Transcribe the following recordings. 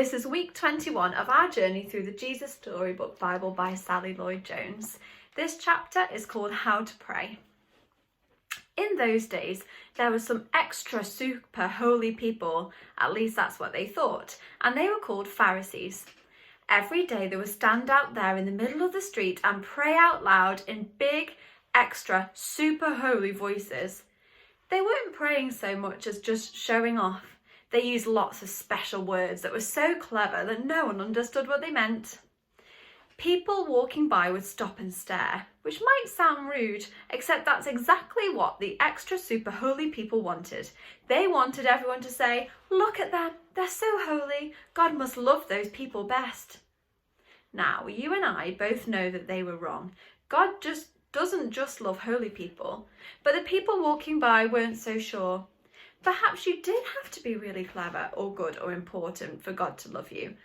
This is week 21 of our journey through the Jesus Storybook Bible by Sally Lloyd-Jones. This chapter is called How to Pray. In those days, there were some extra super holy people, at least that's what they thought, and they were called Pharisees. Every day they would stand out there in the middle of the street and pray out loud in big, extra, super holy voices. They weren't praying so much as just showing off. They used lots of special words that were so clever that no one understood what they meant. People walking by would stop and stare, which might sound rude, except that's exactly what the extra super holy people wanted. They wanted everyone to say, "Look at them, they're so holy, God must love those people best." Now, you and I both know that they were wrong. God doesn't just love holy people, but the people walking by weren't so sure. Perhaps you did have to be really clever or good or important for God to love you.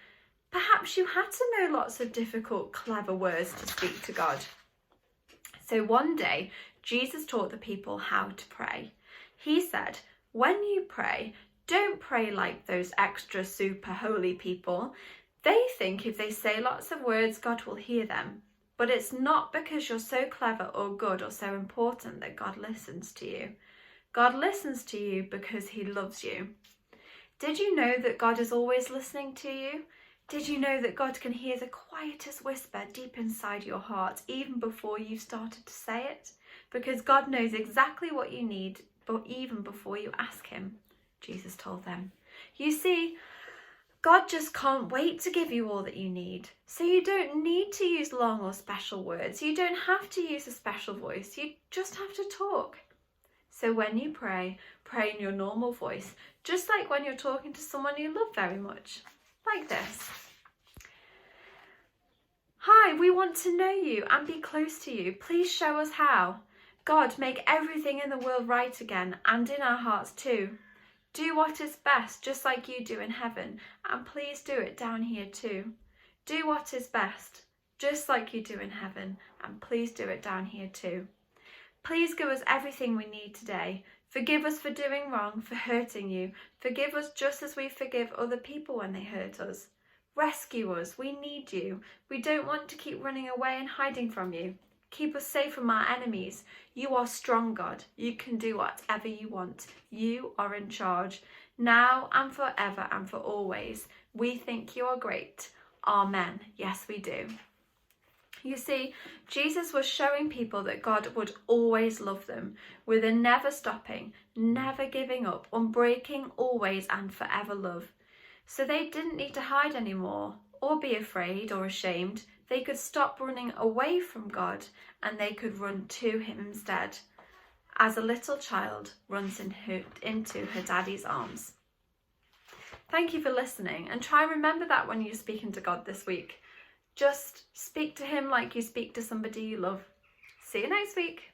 Perhaps you had to know lots of difficult, clever words to speak to God. So one day, Jesus taught the people how to pray. He said, when you pray, don't pray like those extra super holy people. They think if they say lots of words, God will hear them. But it's not because you're so clever or good or so important that God listens to you. God listens to you because he loves you. Did you know that God is always listening to you? Did you know that God can hear the quietest whisper deep inside your heart even before you've started to say it? Because God knows exactly what you need, but even before you ask him, Jesus told them. You see, God just can't wait to give you all that you need. So you don't need to use long or special words. You don't have to use a special voice. You just have to talk. So when you pray, pray in your normal voice, just like when you're talking to someone you love very much, like this. Hi, we want to know you and be close to you. Please show us how. God, make everything in the world right again and in our hearts too. Do what is best, just like you do in heaven, and please do it down here too. Do what is best, just like you do in heaven, and please do it down here too. Please give us everything we need today. Forgive us for doing wrong, for hurting you. Forgive us just as we forgive other people when they hurt us. Rescue us. We need you. We don't want to keep running away and hiding from you. Keep us safe from our enemies. You are strong, God. You can do whatever you want. You are in charge. Now and forever and for always. We think you are great. Amen. Yes, we do. You see, Jesus was showing people that God would always love them with a never stopping, never giving up, unbreaking, always and forever love. So they didn't need to hide anymore or be afraid or ashamed. They could stop running away from God and they could run to him instead, as a little child runs into her daddy's arms. Thank you for listening, and try and remember that when you're speaking to God this week. Just speak to him like you speak to somebody you love. See you next week.